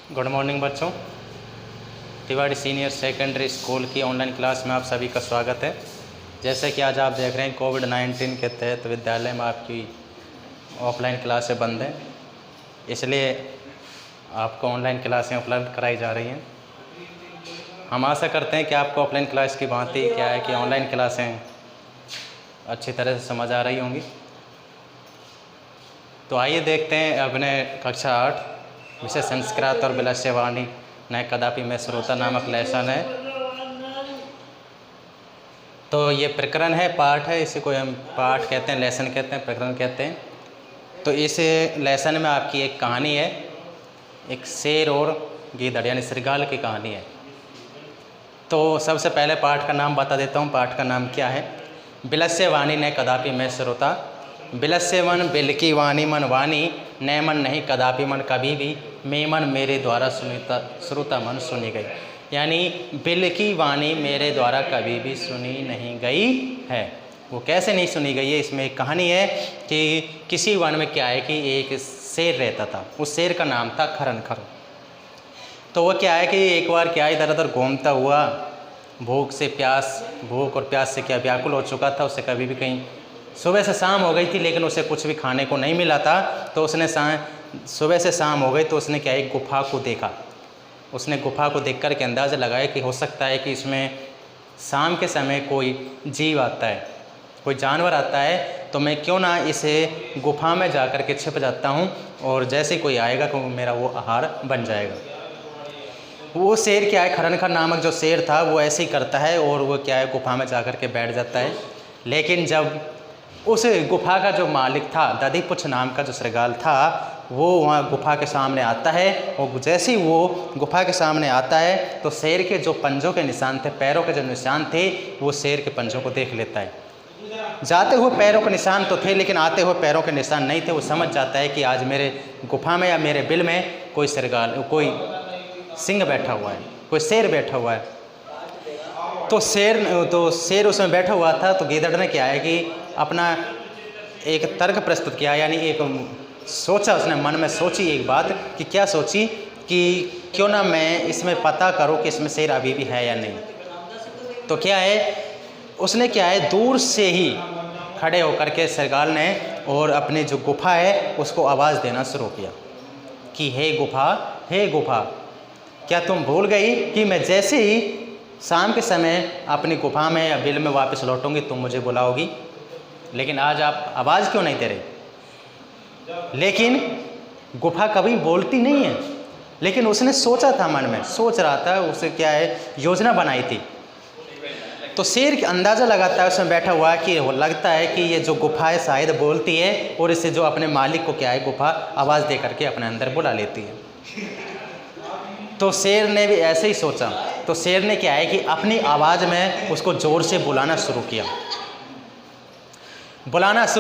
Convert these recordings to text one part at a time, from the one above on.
Good morning बच्चों। Tiwari senior secondary school की online class में आप सभी का स्वागत है। जैसे कि आज आप देख रहे हैं कोविड-19 के तहत विद्यालय में आपकी ऑफलाइन क्लासें बंद हैं, इसलिए आपको ऑनलाइन क्लासें उपलब्ध कराई जा रही हैं। हम आशा करते हैं कि आपको ऑफलाइन क्लास की भांति क्या है कि ऑनलाइन क्लासें अच्छी तरह से समझ आ रही होंगी। तो आइए देखते हैं अपने कक्षा 8 विषय संस्कृत और विलास्यवाणी न कदापि में श्रोता नामक लेसन है। तो ये प्रकरण है, पाठ है, इसे कोई हम पाठ कहते हैं, लेसन कहते हैं, प्रकरण कहते हैं। तो इस लेसन में आपकी एक कहानी है, एक शेर और गीदड़ यानी श्रृगाल की कहानी है। तो सबसे पहले पाठ का नाम बता देता हूँ। पाठ का नाम क्या है? विलास्यवाणी न कदापि में श्रोता। विलस्य मन बिल की वाणी मन वाणी, न मन नहीं कदापि मन कभी भी, मैं मन मेरे द्वारा सुनीता श्रोता मन सुनी गई। यानी बिल की वाणी मेरे द्वारा कभी भी सुनी नहीं गई है। वो कैसे नहीं सुनी गई है? इसमें एक कहानी है कि किसी वन में क्या है कि एक शेर रहता था। उस शेर का नाम था खरन खर। तो वो क्या है कि एक बार क्या इधर उधर घूमता हुआ भूख और प्यास से क्या व्याकुल हो चुका था। उसे कभी भी कहीं सुबह से शाम हो गई थी लेकिन उसे कुछ भी खाने को नहीं मिला था। तो उसने सुबह से शाम हो गई तो उसने क्या एक गुफा को देखा। उसने गुफा को देखकर के अंदाज़ा लगाया कि हो सकता है कि इसमें शाम के समय कोई जीव आता है, कोई जानवर आता है, तो मैं क्यों ना इसे गुफा में जा कर के छिप जाता हूँ और जैसे कोई आएगा तो मेरा वो आहार बन जाएगा। वो शेर क्या है, खरनखर नामक जो शेर था वो ऐसे ही करता है और वो क्या है गुफा में जा कर के बैठ जाता है। लेकिन जब उस गुफा का जो मालिक था, दधिपुच्छ नाम का जो श्रृगाल था, वो वहाँ गुफा के सामने आता है और जैसे ही वो गुफा के सामने आता है तो शेर के जो पंजों के निशान थे, पैरों के जो निशान थे, वो शेर के पंजों को देख लेता है। जाते हुए पैरों के निशान तो थे लेकिन आते हुए पैरों के निशान नहीं थे। वो समझ जाता है कि आज मेरे गुफा में या मेरे बिल में कोई श्रृगाल, कोई सिंह बैठा हुआ है, कोई शेर बैठा हुआ है। तो शेर उसमें बैठा हुआ था। तो गीदड़ ने क्या है कि अपना एक तर्क प्रस्तुत किया, यानी एक सोचा, उसने मन में सोची एक बात कि क्या सोची कि क्यों ना मैं इसमें पता करूं कि इसमें शेर अभी भी है या नहीं। तो क्या है, उसने क्या है दूर से ही खड़े होकर के श्रृगाल ने और अपने जो गुफा है उसको आवाज़ देना शुरू किया कि हे गुफा, क्या तुम भूल गई कि मैं जैसे ही शाम के समय अपनी गुफा में या बिल में वापस लौटूंगी तुम मुझे बुलाओगी, लेकिन आज आप आवाज़ क्यों नहीं दे रहे? लेकिन गुफा कभी बोलती नहीं है। लेकिन उसने सोचा था, मन में सोच रहा था, उसे क्या है योजना बनाई थी। तो शेर अंदाज़ा लगाता है उसमें बैठा हुआ कि लगता है कि ये जो गुफा है शायद बोलती है और इससे जो अपने मालिक को क्या है गुफा आवाज़ दे करके अपने अंदर बुला लेती है। तो शेर ने भी ऐसे ही सोचा। तो शेर ने क्या है कि अपनी आवाज़ में उसको ज़ोर से बुलाना शुरू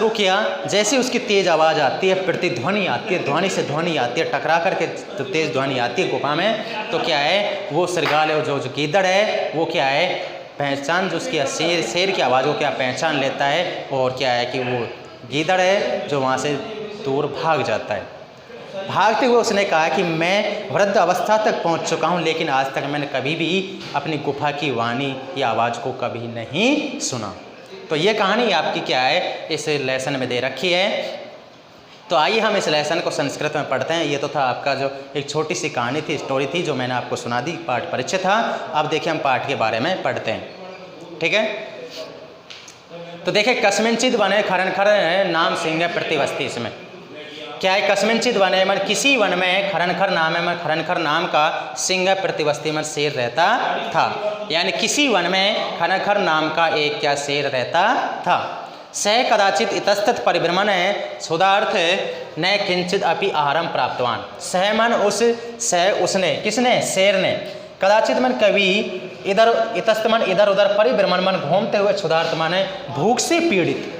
किया। जैसे उसकी तेज़ आवाज़ आती है, प्रतिध्वनि आती है, ध्वनि से ध्वनि आती है, टकरा करके तो तेज़ ध्वनि आती है गुफा में। तो क्या है वो श्रृगाल है, जो गीदड़ है, वो क्या है पहचान, जो उसकी शेर की आवाज़ को क्या पहचान लेता है और क्या है कि वो गीदड़ है जो वहाँ से दूर भाग जाता है। भागते हुए उसने कहा कि मैं वृद्ध अवस्था तक पहुंच चुका हूं लेकिन आज तक मैंने कभी भी अपनी गुफा की वाणी या आवाज़ को कभी नहीं सुना। तो ये कहानी आपकी क्या है इस लेसन में दे रखी है। तो आइए हम इस लेसन को संस्कृत में पढ़ते हैं। ये तो था आपका जो एक छोटी सी कहानी थी, स्टोरी थी, जो मैंने आपको सुना दी, पाठ परिचय था। अब देखिए हम पाठ के बारे में पढ़ते हैं, ठीक है। तो देखिए कस्मिंचित वने खरनखर नाम सिंह प्रतिवस्ती। इसमें क्या है, कस्मिंचित वने मन किसी वन में खरनखर नाम है, मन खरनखर नाम का सिंह प्रतिवस्ती में शेर रहता था। यानी किसी वन में खरनखर नाम का एक क्या शेर रहता था। सह कदाचित इतस्तत परिभ्रमण सुधार्थ न किंचित अपि आहारम प्राप्तवान। सह मन उसने, किसने? शेर ने। कदाचित मन कभी इधर, इतस्त मन इधर उधर, परिभ्रमण मन घूमते हुए, क्षुधार्थ मन भूख से पीड़ित,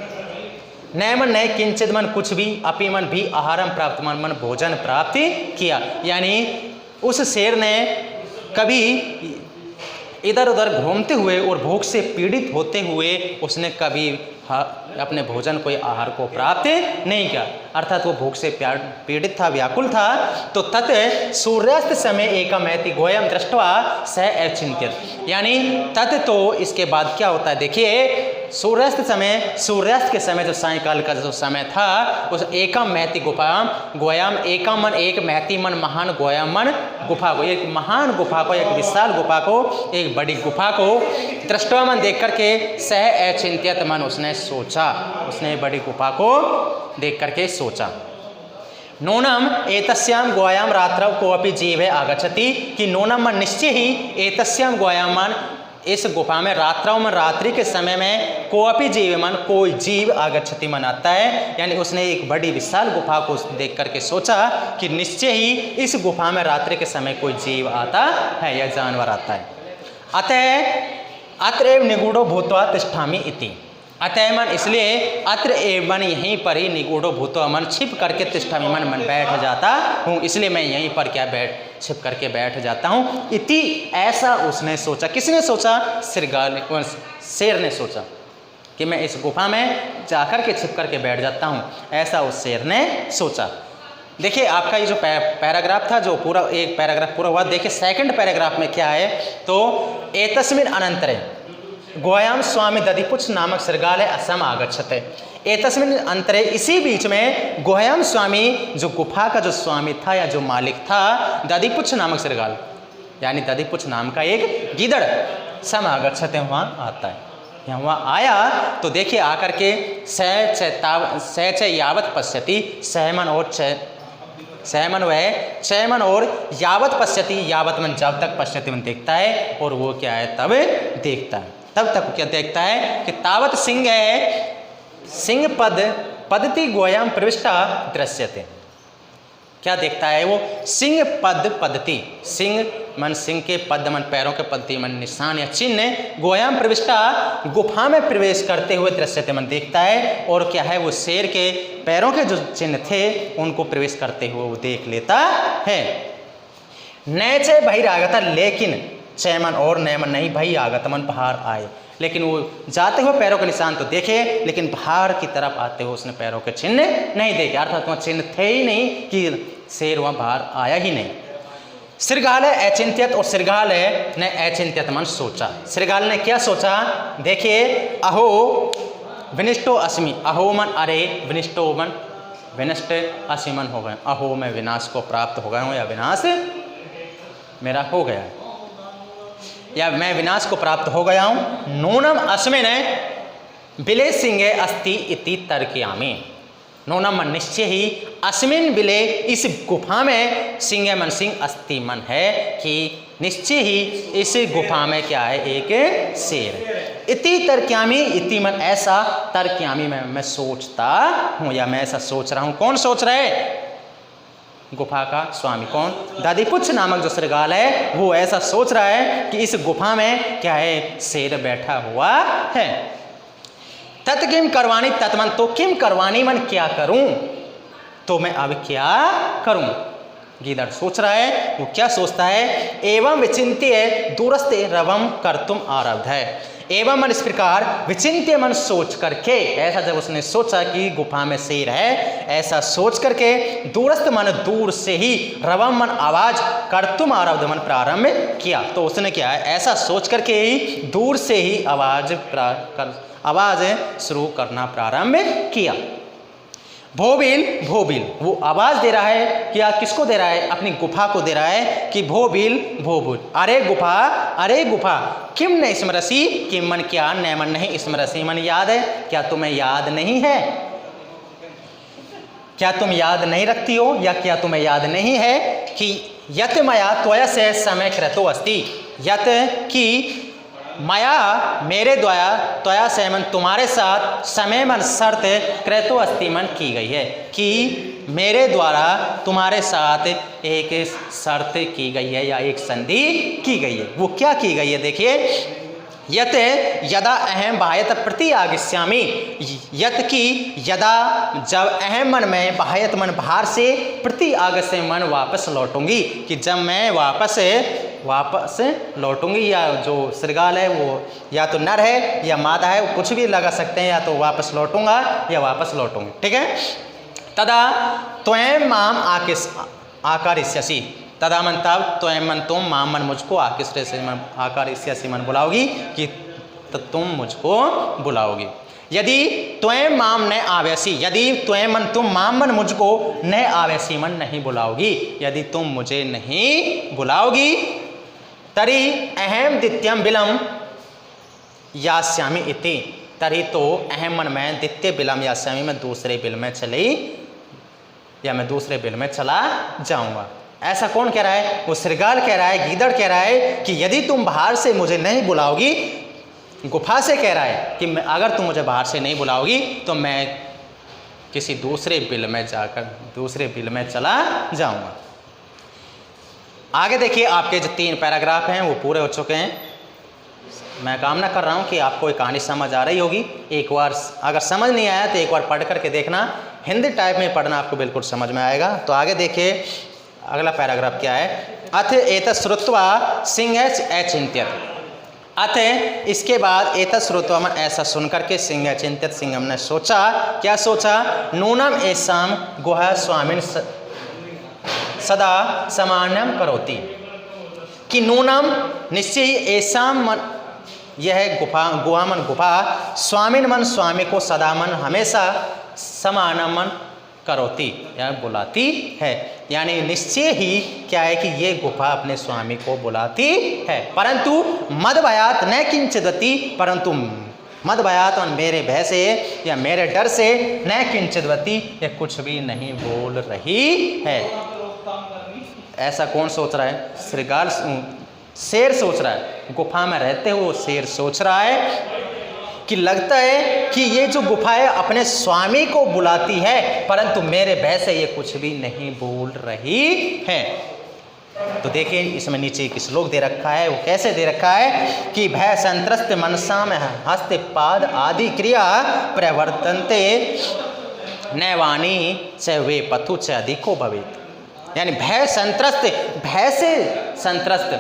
नय मन नय किंचित मन कुछ भी, अपि मन भी, आहारम प्राप्त मन भोजन प्राप्त किया। यानी उस शेर ने कभी इधर उधर घूमते हुए और भूख से पीड़ित होते हुए उसने कभी अपने भोजन को आहार को प्राप्त नहीं किया, अर्थात वो भूख से पीड़ित था, व्याकुल था। तो तत् सूर्यास्त समय एकमैति गोयम दृष्ट्वा स अचिंत्यत, यानी तत् तो इसके बाद क्या होता है, देखिए सूर्यास्त सूर्यास्त के समय जो सायंकाल का जो समय था, उस एकम महति गुफायाम गोयाम, एकम मन एक, महति मन महान, गोयाम मन गुफा को, एक महान गुफा को, एक विशाल गुफा को, एक बड़ी गुफा को दृष्टवा मन देख करके सह अचिंत्यत मन उसने सोचा, उसने बड़ी गुफा को देख करके सोचा। नूनम एतस्याम गोयाम रात्रौ कोऽपि जीवे आगच्छति, कि नूनम मन निश्चय ही एतस्याम गोयाम मन इस गुफा में रात्रौ मन रात्रि के समय में कोऽपि जीव मन कोई जीव आगच्छति मन आता है, यानी उसने एक बड़ी विशाल गुफा को देख करके सोचा कि निश्चय ही इस गुफा में रात्रि के समय कोई जीव आता है या जानवर आता है। अतः अत्र एव निगूढ़ो भूत्वा तिष्ठामि इति, अतः मन इसलिए अत्र एव मन यहीं पर ही निगूढ़ो भूत्वा मन छिप करके तिष्ठामि मन बैठ जाता हूँ, इसलिए मैं यहीं पर क्या छिप करके बैठ जाता हूँ। इति ऐसा उसने सोचा, किसने सोचा, शेर ने सोचा कि मैं इस गुफा में जाकर के छिप करके बैठ जाता हूँ, ऐसा उस शेर ने सोचा। देखिए आपका ये जो पैराग्राफ था, जो पूरा एक पैराग्राफ पूरा हुआ, देखिए सेकंड पैराग्राफ में क्या है, तो एतस्मिन् अनंतरे गोयाम स्वामी दधिपुच्छ नामक शृगालय असम आगच्छते, एतस्मिन् अंतरे इसी बीच में गोयाम स्वामी जो गुफा का जो स्वामी था या जो मालिक था, दधिपुच्छ नामक शृगाल यानी दधिपुच्छ नाम का एक गीदड़ सम आगच्छते वहाँ आता है, यहाँ वहाँ आया तो देखिए आकर के स यावत पश्यति, सहमन वह चयमन और यावत पश्यति, यावत मन जब तक पश्यति मन देखता है, और वो क्या है तब देखता है, तब तक क्या देखता है कि तावत सिंह है, सिंह पदति गोयाम प्रविष्टा दृश्यते, क्या देखता है वो, सिंह पदति, सिंह मन सिंह के पद मन पैरों के पदति मन निशान या चिन्ह, गोयाम प्रविष्टा गुफा में प्रवेश करते हुए दृश्यते मन देखता है, और क्या है वो शेर के पैरों के जो चिन्ह थे उनको प्रवेश करते हुए वो देख लेता है। नैचे बहिरागता, लेकिन चयमन और नयमन नहीं भई आगतमन बाहर आए, लेकिन वो जाते हुए पैरों के निशान तो देखे, लेकिन बाहर की तरफ आते हुए उसने पैरों के चिन्ह नहीं देखे, अर्थात वहाँ चिन्ह थे ही नहीं कि शेर वहाँ बाहर आया ही नहीं। शृगालय अचिंत्यत, और शृगालय ने अचिंत्यत मन सोचा, शृगाल ने क्या सोचा, देखिए अहो विनिष्टो अस्मि, अहो मन अरे, विनिष्टो मन विनष्ट, अस्मि मन हो गए, अहो मैं विनाश को प्राप्त हो गया हूँ, या विनाश मेरा हो गया है, या मैं विनाश को प्राप्त हो गया हूँ। नूनम अस्मिन बिले सिंहे अस्ति इति तर्कयामि, नूनम मन निश्चय ही, अस्मिन बिले इस गुफा में, सिंह मन सिंह, अस्ति मन है कि निश्चय ही इस गुफा में क्या है, एक शेर। इति तर्कयामि, इति मन ऐसा, तर्कयामि मैं सोचता हूँ, या मैं ऐसा सोच रहा हूँ। कौन सोच रहा है, गुफा का स्वामी कौन, दधिपुच्छ नामक जो शृगाल है, वो ऐसा सोच रहा है कि इस गुफा में क्या है, शेर बैठा हुआ है। तत् किम करवाणी तत्मन, तो किम करवाणी मन क्या करूं, तो मैं अब क्या करूं, गीदड़ सोच रहा है, वो क्या सोचता है, एवं विचिंत्य दूरस्ते रवम कर्तुम आरब्ध है, एवं मन इस प्रकार विचिंत्य मन सोच करके, ऐसा जब उसने सोचा कि गुफा में शेर है, ऐसा सोच करके दूरस्थ मन देर से ही, रवम मन आवाज, कर्तुम आरब्ध मन प्रारंभ किया, तो उसने क्या है, ऐसा सोच करके ही दूर से ही आवाज शुरू करना प्रारंभ किया। भोबिल, भोबिल वो आवाज दे रहा है, क्या किसको दे रहा है, अपनी गुफा को दे रहा है कि भोबिल भोबुल, अरे गुफा, किम न स्मरसी, किम मन क्या, न मन नहीं, स्मरसी मन याद है, क्या तुम्हें याद नहीं है, क्या तुम याद नहीं रखती हो, या क्या तुम्हें याद नहीं है कि यत मया त्वया से समय कृतो अस्ति, यत की माया मेरे द्वारा, त्वया से मन तुम्हारे साथ, समय मन शर्त कृतो अस्ति मन की गई है, कि मेरे द्वारा तुम्हारे साथ एक शर्त की गई है, या एक संधि की गई है। वो क्या की गई है, देखिए यत यदा अहम बाह्यत प्रति आगस्यामि, यत की यदा जब अहम मन में बाह्यत मन बाहर से प्रति आगस्यामि मन वापस लौटूंगी, कि जब मैं वापस लौटूंगी, या जो श्रृगाल है वो या तो नर है या मादा है, वो कुछ भी लगा सकते हैं, या तो वापस लौटूंगा या वापस लौटूंगी, ठीक है। तदा त्वयं माम आकारिष्यसि, तदा मन तब त्वयं मन तुम, माम मन मुझको, आकारिष्यसि मन बुलाओगी, कि तुम मुझको बुलाओगी। यदि त्वयं माम न आवेसी, यदि त्वयं मन तुम, माम मन मुझको, न आवेसी मन नहीं बुलाओगी, यदि तुम मुझे नहीं बुलाओगी, तरी अहम द्वितीयम बिलम यास्यामि इति, तरी तो अहम मन में द्वितीय बिलम यास्यामि, मैं दूसरे बिल में चली, या मैं दूसरे बिल में चला जाऊंगा। ऐसा कौन कह रहा है? वो श्रृगाल कह रहा है, गीदड़ कह रहा है कि यदि तुम बाहर से मुझे नहीं बुलाओगी, गुफा से कह रहा है कि अगर तुम मुझे बाहर से नहीं बुलाओगी तो मैं किसी दूसरे बिल में जाकर दूसरे बिल में चला जाऊंगा। आगे देखिए, आपके जो 3 पैराग्राफ हैं वो पूरे हो चुके हैं। मैं कामना कर रहा हूँ कि आपको ये कहानी समझ आ रही होगी। एक बार अगर समझ नहीं आया तो एक बार पढ़ करके देखना, हिंदी टाइप में पढ़ना, आपको बिल्कुल समझ में आएगा। तो आगे देखिए, अगला पैराग्राफ क्या है। अथ एतत् श्रुत्वा सिंह अचिंत्यत, अथ इसके बाद एतत् श्रुत्वा मन ऐसा सुन करके सिंह अचिंत्यत, सिंह ने सोचा, क्या सोचा? नूनम ऐसाम गुहा स्वामिन सदा समान्यम करोति, कि नूनम निश्चय ही ऐसाम मन, यह गुहा मन गुफा, स्वामिन मन स्वामी को, सदा मन हमेशा, समानम मन करोती या बुलाती है। यानी निश्चय ही क्या है कि ये गुफा अपने स्वामी को बुलाती है। परंतु मद भयात न किंचिदति, परंतु मद भयात मेरे भय से या मेरे डर से, न किंचिदवती, ये कुछ भी नहीं बोल रही है। ऐसा कौन सोच रहा है? श्रृगाल, शेर सोच रहा है। गुफा में रहते हुए शेर सोच रहा है कि लगता है कि ये जो गुफा है अपने स्वामी को बुलाती है, परंतु मेरे भय से ये कुछ भी नहीं बोल रही है। तो देखिए, इसमें नीचे एक श्लोक दे रखा है। वो कैसे दे रखा है कि भय संत्रस्त मनसा में हस्त पाद आदि क्रिया प्रवर्तन्ते नैवाणी च वे पथु च अधिको भवेत। यानी भय से संत्रस्त,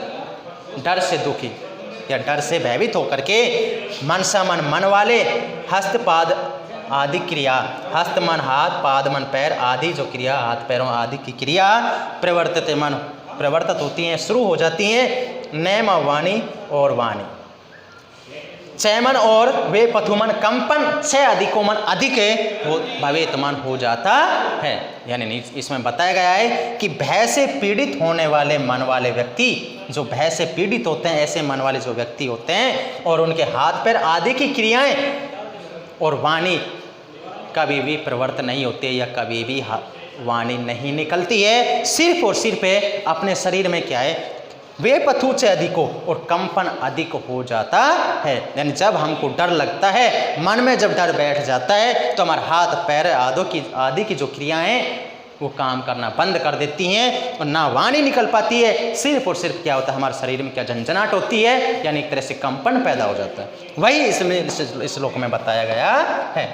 डर से दुखी या डर से भयभीत होकर के, मनसा मन वाले, हस्त पाद आदि क्रिया, हस्त मन हाथ, पाद मन पैर आदि जो क्रिया, हाथ पैरों आदि की क्रिया, प्रवर्तित होती हैं, शुरू हो जाती हैं, नैम वाणी और वाणी, चैमन और वे पथुमन कंपन, छह अधिको मन अधिक भवेत मन हो जाता है। यानी इसमें बताया गया है कि भय से पीड़ित होने वाले मन वाले व्यक्ति, जो भय से पीड़ित होते हैं, ऐसे मन वाले जो व्यक्ति होते हैं, और उनके हाथ पैर आदि की क्रियाएं और वाणी कभी भी प्रवृत्त नहीं होती या कभी भी वाणी नहीं निकलती है। सिर्फ और सिर्फ अपने शरीर में क्या है, वे पथु से अधिक और कंपन अधिक हो जाता है। यानी जब हमको डर लगता है, मन में जब डर बैठ जाता है, तो हमारे हाथ पैर आदि की जो क्रियाएं वो काम करना बंद कर देती हैं और ना वाणी निकल पाती है। सिर्फ और सिर्फ क्या होता है, हमारे शरीर में क्या झंझनाहट होती है, यानी एक तरह से कंपन पैदा हो जाता है। वही इसमें इस श्लोक में बताया गया है।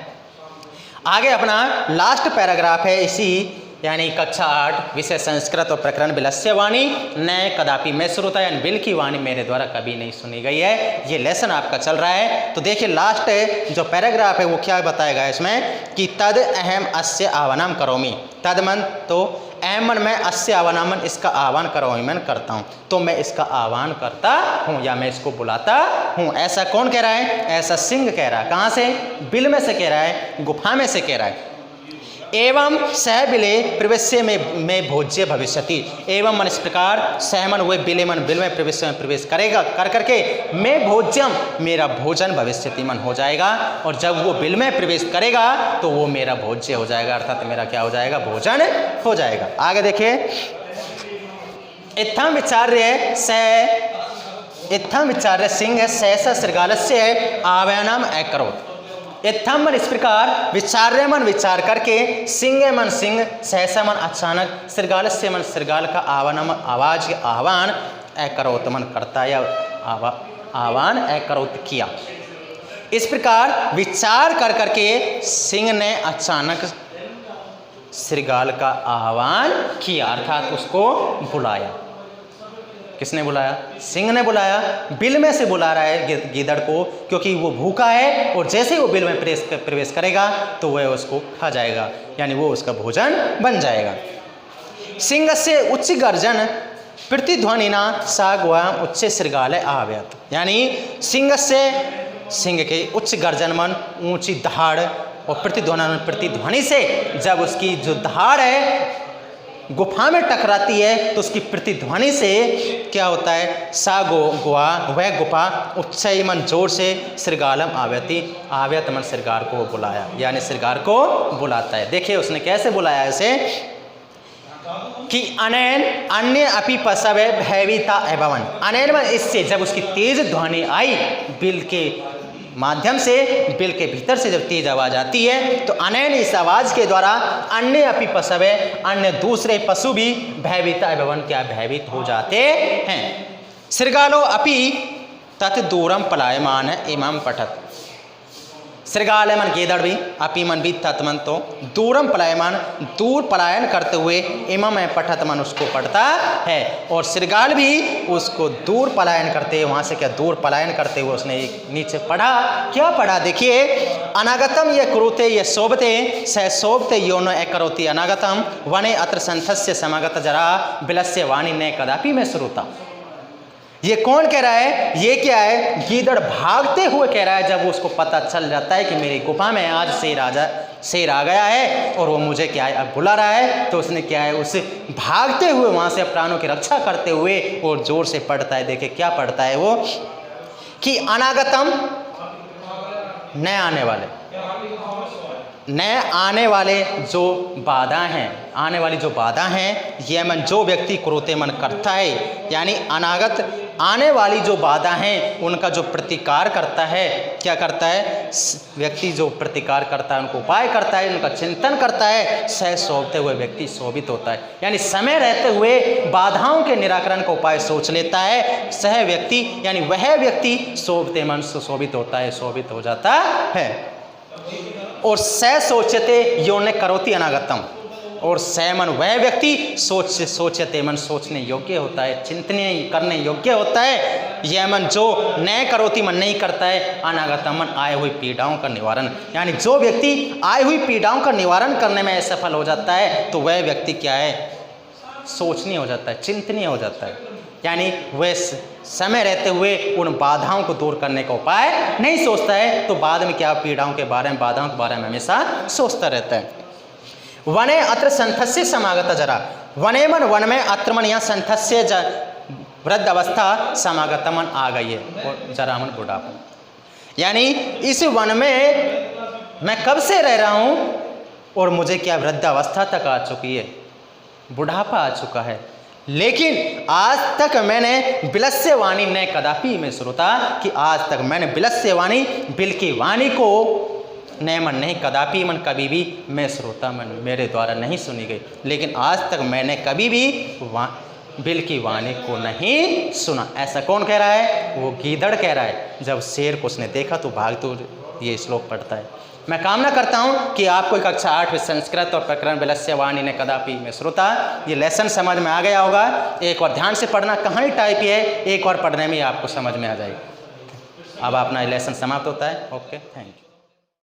आगे अपना लास्ट पैराग्राफ है इसी, यानी कक्षा 8 विषय संस्कृत और प्रकरण बिलस्य वाणी न कदापि मैं श्रुता, यानी बिल की वाणी मेरे द्वारा कभी नहीं सुनी गई है। ये लेसन आपका चल रहा है। तो देखिए, लास्ट जो पैराग्राफ है वो क्या बताया गया है इसमें कि तद अहम अस्य आह्वानम करोमि, तद मन तो अहम मन में, अस्य आह्वानम इसका आह्वान करोमि मैं करता हूँ, तो मैं इसका आह्वान करता हूँ या मैं इसको बुलाता हूँ। ऐसा कौन कह रहा है? ऐसा सिंह कह रहा है। कहाँ से? बिल में से कह रहा है, गुफा में से कह रहा है। एवं सह बिले प्रवेश्य में भोज्य भविष्यति, एवं मन इस प्रकार सहमन हुए बिले मन बिल में प्रवेश में प्रवेश करेगा, कर करके मैं भोज्यम मेरा भोजन भविष्यति मन हो जाएगा, और जब वो बिल में प्रवेश करेगा तो वो मेरा भोज्य हो जाएगा, अर्थात मेरा क्या हो जाएगा? भोजन हो जाएगा। आगे देखिए, इत्थम विचार्य सिंह सहसा श्रृगालस्य आह्वानम अकरोत्। इत्थम मन इस प्रकार, विचार्य मन विचार करके, सिंह मन सिंह, सहसा मन अचानक, श्रृगालस्य मन श्रृगाल का आह्वान आवाज के आह्वान अकरोत् मन करता या आह्वान अकरोति किया। इस प्रकार विचार कर करके सिंह ने अचानक श्रृगाल का आह्वान किया, अर्थात उसको बुलाया। किसने बुलाया? सिंह ने बुलाया। बिल में से बुला रहा है गीदड़ को, क्योंकि वो भूखा है और जैसे ही वो बिल में प्रवेश करेगा तो वह उसको खा जाएगा, यानी वो उसका भोजन बन जाएगा। सिंह से उच्च गर्जन प्रतिध्वनिना सा गोयाम उच्च श्रृगाल आव्यत, यानी सिंह के उच्च गर्जन मन ऊंची दहाड़ और प्रतिध्वनि से जब उसकी जो दहाड़ है गुफा में टकराती है तो उसकी प्रतिध्वनि से क्या होता है, सा गुआ वह गुफा उच्चई मन जोर से श्रृगालम आव्यत मन श्रृगाल को बुलाया, यानी श्रृगाल को बुलाता है। देखिए उसने कैसे बुलाया इसे कि अनैन अन्य अपि पशवे भयभीता एवं अनैन में इससे जब उसकी तेज ध्वनि आई बिल के माध्यम से, बिल के भीतर से जब तेज आवाज आती है तो अनैन इस आवाज के द्वारा अन्य अपि पशवे अन्य दूसरे पशु भी भयभीता एवं क्या भयभीत हो जाते हैं। श्रृगालो अपि तत् दूरम पलायमान इमाम पठत, श्रृगाल मन गीदड़ भी अपि मन भी तत्मन तो दूरम पलायमान दूर पलायन करते हुए इमाम पठत मन उसको पढ़ता है, और श्रृगाल भी उसको दूर पलायन करते वहाँ से क्या दूर पलायन करते हुए उसने नीचे पढ़ा। क्या पढ़ा? देखिए अनागतम ये क्रूते ये शोभते स शोभते योनो एकरोति अनागतम वने अत्र संथस्य समागत जरा बिलस्य वाणी ने कदापि में श्रुता। ये कौन कह रहा है? ये क्या है? गीदड़ भागते हुए कह रहा है। जब उसको पता चल जाता है कि मेरी गुफा में आज शेर आ गया है और वो मुझे क्या है अब बुला रहा है, तो उसने क्या है उसे भागते हुए वहाँ से प्राणों की रक्षा करते हुए और जोर से पढ़ता है। देखिए क्या पढ़ता है वो कि अनागतम नए आने वाले, नए आने वाले जो बाधा हैं, आने वाली जो बाधा हैं, ये मन जो व्यक्ति क्रोते मन करता है, यानी अनागत आने वाली जो बाधा हैं उनका जो प्रतिकार करता है, क्या करता है? व्यक्ति जो प्रतिकार करता है, उनको उपाय करता है, उनका चिंतन करता है, सह शोभते हुए व्यक्ति शोभित होता है, यानी समय रहते हुए बाधाओं के निराकरण का उपाय सोच लेता है सह व्यक्ति, यानी वह व्यक्ति शोभते मन से शोभित होता है, शोभित हो जाता है। और स सोचते योने करोति अनागतम, और स मन वह व्यक्ति सोचते मन सोचने योग्य होता है, चिंतनीय करने योग्य होता है। यह मन जो नए करोति मन नहीं करता है अनागतम मन आए हुई पीड़ाओं का निवारण, यानी जो व्यक्ति आए हुई पीड़ाओं का निवारण करने में असफल हो जाता है तो वह व्यक्ति क्या है? सोचनीय हो जाता है, चिंतनीय हो जाता है, यानी वह समय रहते हुए उन बाधाओं को दूर करने का उपाय नहीं सोचता है, तो बाद में क्या पीड़ाओं के बारे में, बाधाओं के बारे में हमेशा सोचता रहता है। वने अत्र संथस्य समागत जरा, वने मन वन में अत्र मन यहाँ संथस्य वृद्ध अवस्था समागत मन आ गई है, और जरा मन बुढ़ापा, यानी इस वन में मैं कब से रह रहा हूँ और मुझे क्या वृद्ध अवस्था तक आ चुकी है, बुढ़ापा आ चुका है, लेकिन आज तक मैंने बिलस्य वाणी ने कदापि में श्रोता, कि आज तक मैंने बिलस्य वाणी बिल की वाणी को नए मन नहीं, कदापि मन कभी भी मैं श्रोता मन मेरे द्वारा नहीं सुनी गई, लेकिन आज तक मैंने कभी भी बिल की वाणी को नहीं सुना। ऐसा कौन कह रहा है? वो गीदड़ कह रहा है। जब शेर को उसने देखा तो भागते ये श्लोक पढ़ता है। मैं कामना करता हूँ कि आपको कक्षा 8 में संस्कृत और प्रकरण बिलस्य वाणी ने कदापि में श्रोता ये लेसन समझ में आ गया होगा। एक और ध्यान से पढ़ना, कहानी टाइप ही है, एक और पढ़ने में आपको समझ में आ जाएगी। अब अपना लेसन समाप्त होता है। Okay, thank you.